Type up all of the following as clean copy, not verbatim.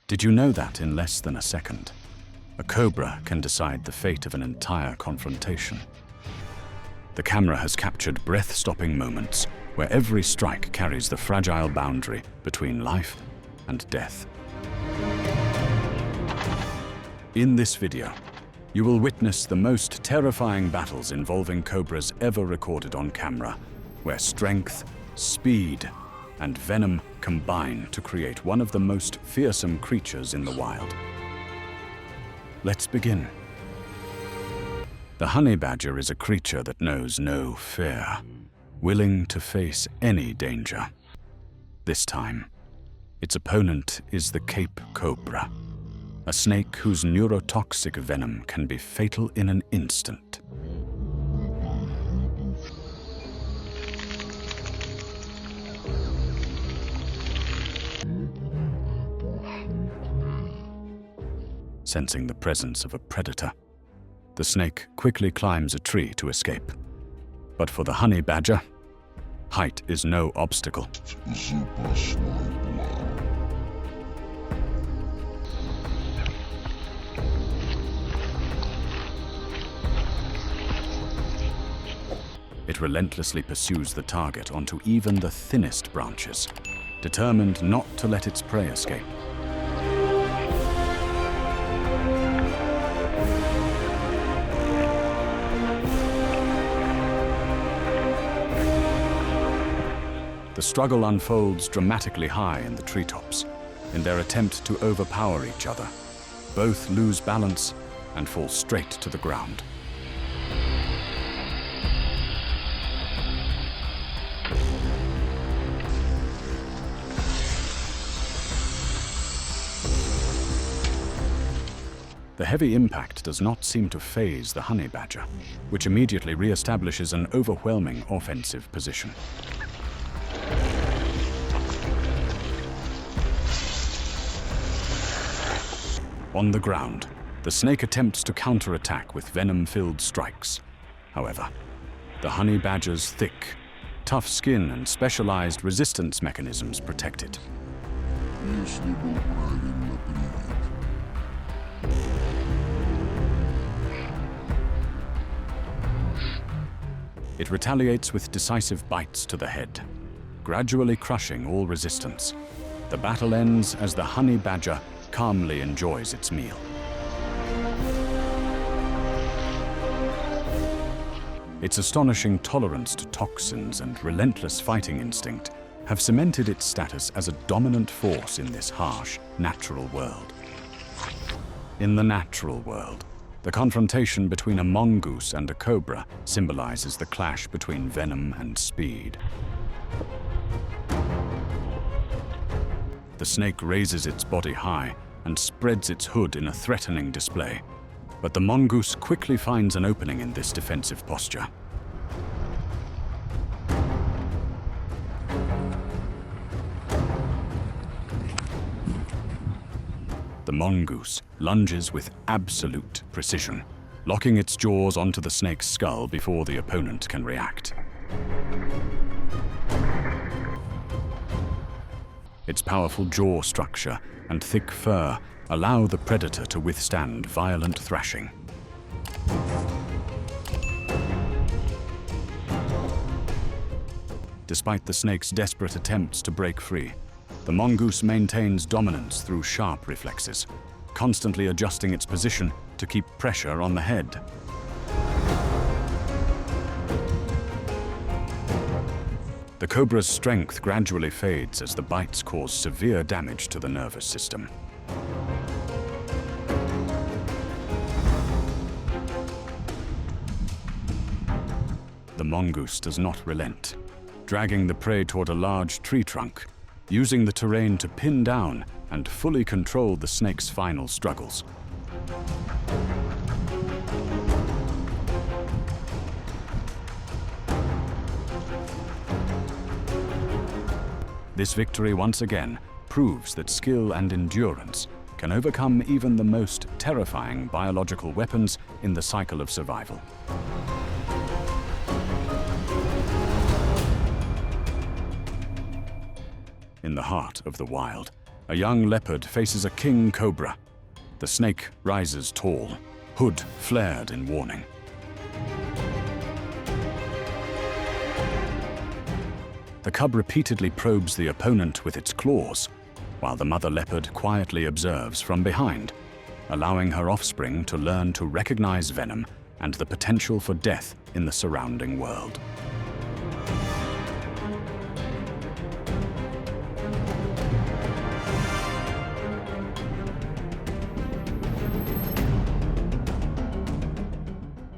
Did you know that in less than a second, a cobra can decide the fate of an entire confrontation? The camera has captured breath-stopping moments where every strike carries the fragile boundary between life and death. In this video, you will witness the most terrifying battles involving cobras ever recorded on camera, where strength, speed, and venom combine to create one of the most fearsome creatures in the wild. Let's begin. The honey badger is a creature that knows no fear, willing to face any danger. This time, its opponent is the Cape cobra, a snake whose neurotoxic venom can be fatal in an instant. Sensing the presence of a predator, the snake quickly climbs a tree to escape. But for the honey badger, height is no obstacle. It relentlessly pursues the target onto even the thinnest branches, determined not to let its prey escape. The struggle unfolds dramatically high in the treetops. In their attempt to overpower each other, both lose balance and fall straight to the ground. The heavy impact does not seem to faze the honey badger, which immediately re-establishes an overwhelming offensive position. On the ground, the snake attempts to counterattack with venom-filled strikes. However, the honey badger's thick, tough skin and specialized resistance mechanisms protect it. It retaliates with decisive bites to the head, gradually crushing all resistance. The battle ends as the honey badger calmly enjoys its meal. Its astonishing tolerance to toxins and relentless fighting instinct have cemented its status as a dominant force in this harsh, natural world. In the natural world, the confrontation between a mongoose and a cobra symbolizes the clash between venom and speed. The snake raises its body high and spreads its hood in a threatening display, but the mongoose quickly finds an opening in this defensive posture. The mongoose lunges with absolute precision, locking its jaws onto the snake's skull before the opponent can react. Its powerful jaw structure and thick fur allow the predator to withstand violent thrashing. Despite the snake's desperate attempts to break free, the mongoose maintains dominance through sharp reflexes, constantly adjusting its position to keep pressure on the head. The cobra's strength gradually fades as the bites cause severe damage to the nervous system. The mongoose does not relent, dragging the prey toward a large tree trunk, using the terrain to pin down and fully control the snake's final struggles. This victory once again proves that skill and endurance can overcome even the most terrifying biological weapons in the cycle of survival. In the heart of the wild, A young leopard faces a king cobra. The snake rises tall, hood flared in warning. The cub repeatedly probes the opponent with its claws, while the mother leopard quietly observes from behind, allowing her offspring to learn to recognize venom and the potential for death in the surrounding world.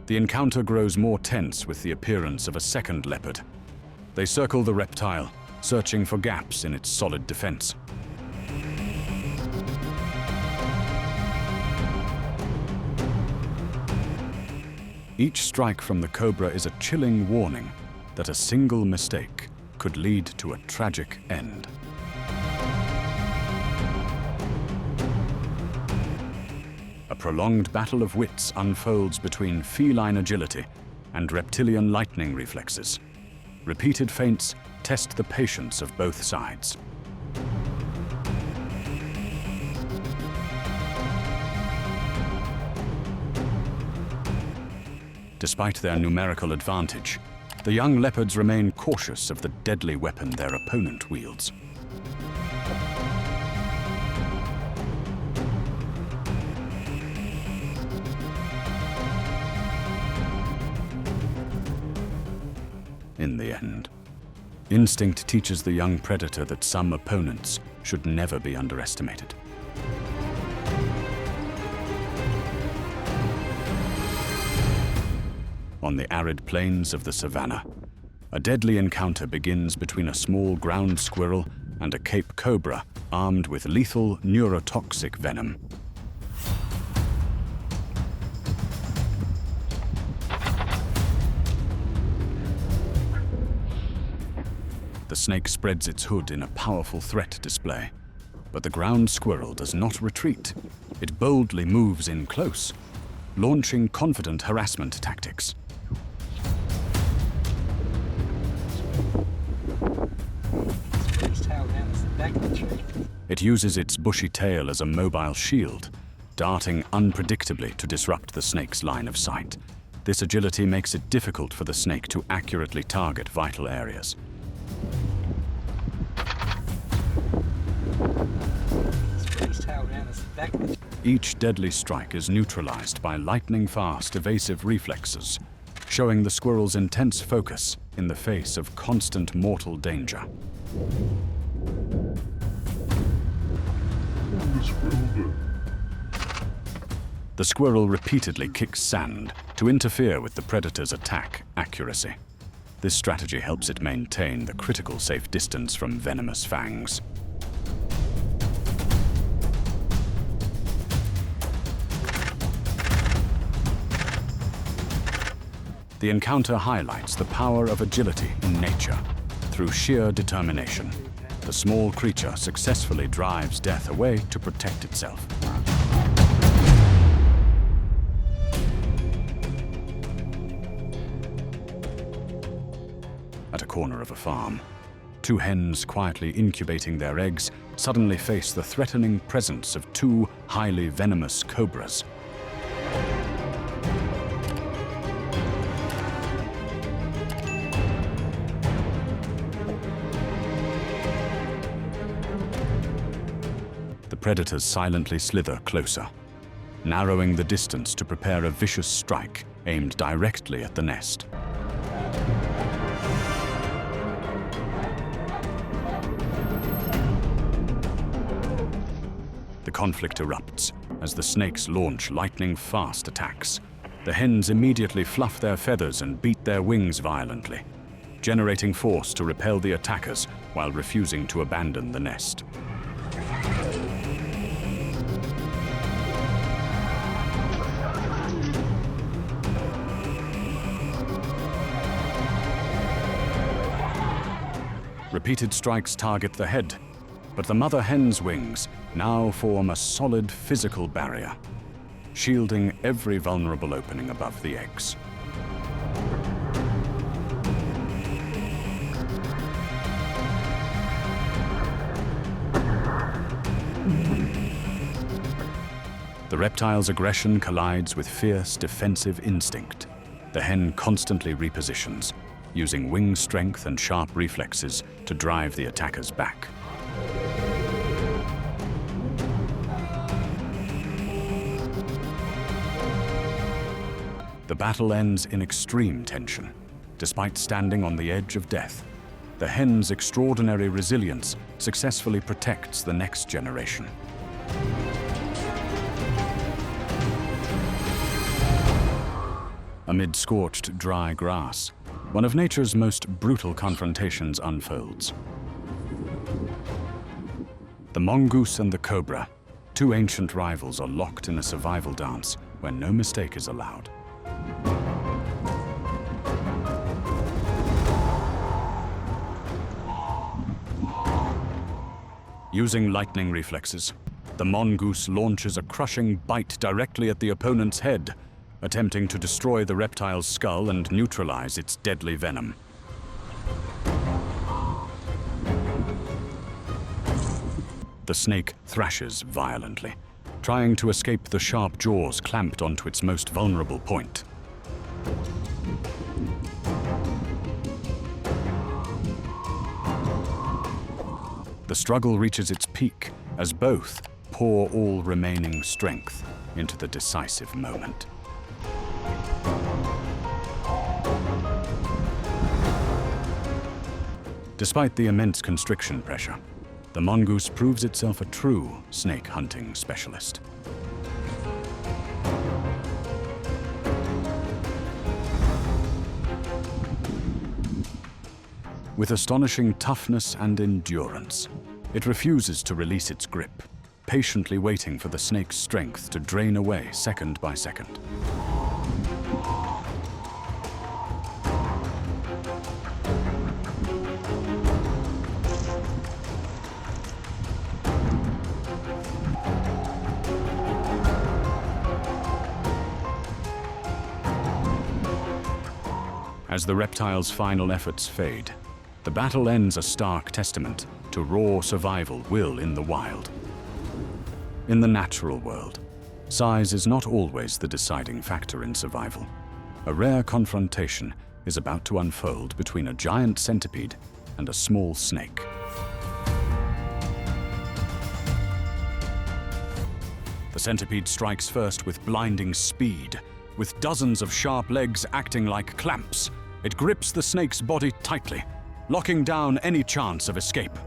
The encounter grows more tense with the appearance of a second leopard. They circle the reptile, searching for gaps in its solid defense. Each strike from the cobra is a chilling warning that a single mistake could lead to a tragic end. A prolonged battle of wits unfolds between feline agility and reptilian lightning reflexes. Repeated feints test the patience of both sides. Despite their numerical advantage, the young leopards remain cautious of the deadly weapon their opponent wields. In the end, instinct teaches the young predator that some opponents should never be underestimated. On the arid plains of the savannah, a deadly encounter begins between a small ground squirrel and a Cape cobra armed with lethal neurotoxic venom. The snake spreads its hood in a powerful threat display, but the ground squirrel does not retreat. It boldly moves in close, launching confident harassment tactics. It uses its bushy tail as a mobile shield, darting unpredictably to disrupt the snake's line of sight. This agility makes it difficult for the snake to accurately target vital areas. Each deadly strike is neutralized by lightning-fast, evasive reflexes, showing the squirrel's intense focus in the face of constant mortal danger. The squirrel repeatedly kicks sand to interfere with the predator's attack accuracy. This strategy helps it maintain the critical safe distance from venomous fangs. The encounter highlights the power of agility in nature. Through sheer determination, the small creature successfully drives death away to protect itself. At a corner of a farm, two hens quietly incubating their eggs suddenly face the threatening presence of two highly venomous cobras. The predators silently slither closer, narrowing the distance to prepare a vicious strike aimed directly at the nest. The conflict erupts as the snakes launch lightning-fast attacks. The hens immediately fluff their feathers and beat their wings violently, generating force to repel the attackers while refusing to abandon the nest. Repeated strikes target the head, but the mother hen's wings now form a solid physical barrier, shielding every vulnerable opening above the eggs. The reptile's aggression collides with fierce defensive instinct. The hen constantly repositions, using wing strength and sharp reflexes to drive the attackers back. The battle ends in extreme tension. Despite standing on the edge of death, the hen's extraordinary resilience successfully protects the next generation. Amid scorched, dry grass, one of nature's most brutal confrontations unfolds. The mongoose and the cobra, two ancient rivals, are locked in a survival dance where no mistake is allowed. Using lightning reflexes, the mongoose launches a crushing bite directly at the opponent's head, attempting to destroy the reptile's skull and neutralize its deadly venom. The snake thrashes violently, trying to escape the sharp jaws clamped onto its most vulnerable point. The struggle reaches its peak as both pour all remaining strength into the decisive moment. Despite the immense constriction pressure, the mongoose proves itself a true snake hunting specialist. With astonishing toughness and endurance, it refuses to release its grip, patiently waiting for the snake's strength to drain away second by second. As the reptile's final efforts fade, the battle ends a stark testament to raw survival will in the wild. In the natural world, size is not always the deciding factor in survival. A rare confrontation is about to unfold between a giant centipede and a small snake. The centipede strikes first with blinding speed. With dozens of sharp legs acting like clamps, it grips the snake's body tightly, locking down any chance of escape.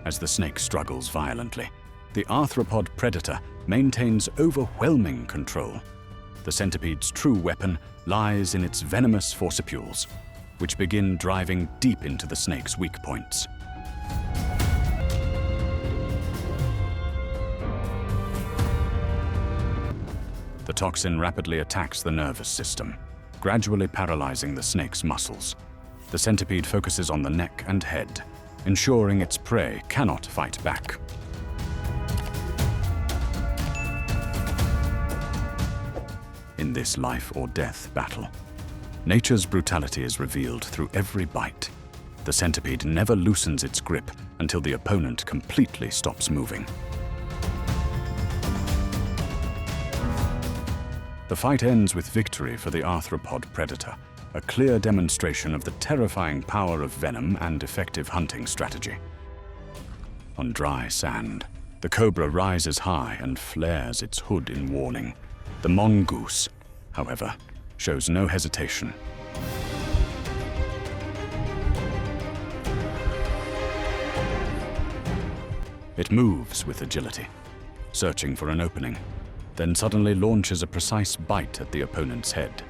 As the snake struggles violently, the arthropod predator maintains overwhelming control. The centipede's true weapon lies in its venomous forcipules, which begin driving deep into the snake's weak points. The toxin rapidly attacks the nervous system, gradually paralyzing the snake's muscles. The centipede focuses on the neck and head, ensuring its prey cannot fight back. In this life or death battle, nature's brutality is revealed through every bite. The centipede never loosens its grip until the opponent completely stops moving. The fight ends with victory for the arthropod predator, a clear demonstration of the terrifying power of venom and effective hunting strategy. On dry sand, the cobra rises high and flares its hood in warning. The mongoose, however, shows no hesitation. It moves with agility, searching for an opening, then suddenly launches a precise bite at the opponent's head.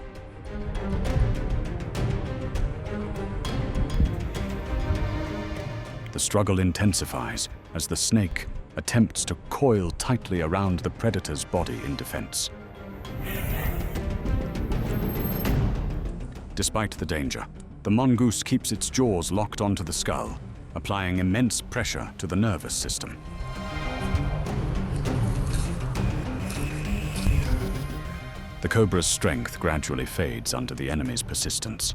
The struggle intensifies as the snake attempts to coil tightly around the predator's body in defense. Despite the danger, the mongoose keeps its jaws locked onto the skull, applying immense pressure to the nervous system. The cobra's strength gradually fades under the enemy's persistence.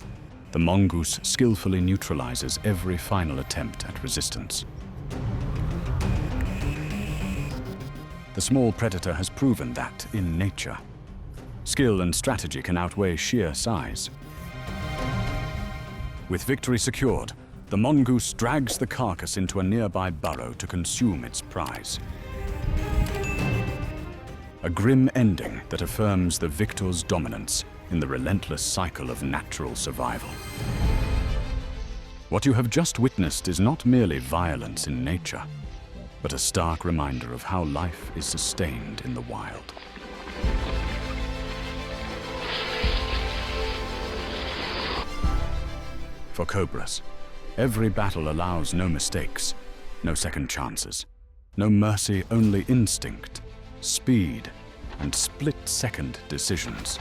the mongoose skillfully neutralizes every final attempt at resistance. The small predator has proven that, in nature, skill and strategy can outweigh sheer size. With victory secured, the mongoose drags the carcass into a nearby burrow to consume its prize. A grim ending that affirms the victor's dominance in the relentless cycle of natural survival. What you have just witnessed is not merely violence in nature, but a stark reminder of how life is sustained in the wild. For Cobras, every battle allows no mistakes, no second chances, no mercy, only instinct, speed, and split-second decisions.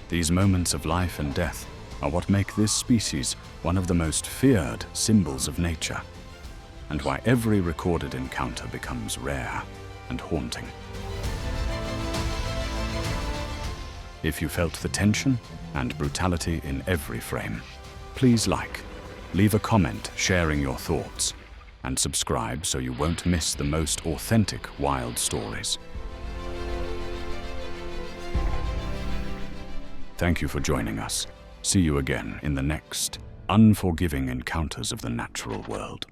These moments of life and death are what make this species one of the most feared symbols of nature, and why every recorded encounter becomes rare and haunting. If you felt the tension and brutality in every frame, please leave a comment sharing your thoughts, and subscribe so you won't miss the most authentic wild stories. Thank you for joining us. See you again in the next unforgiving encounters of the natural world.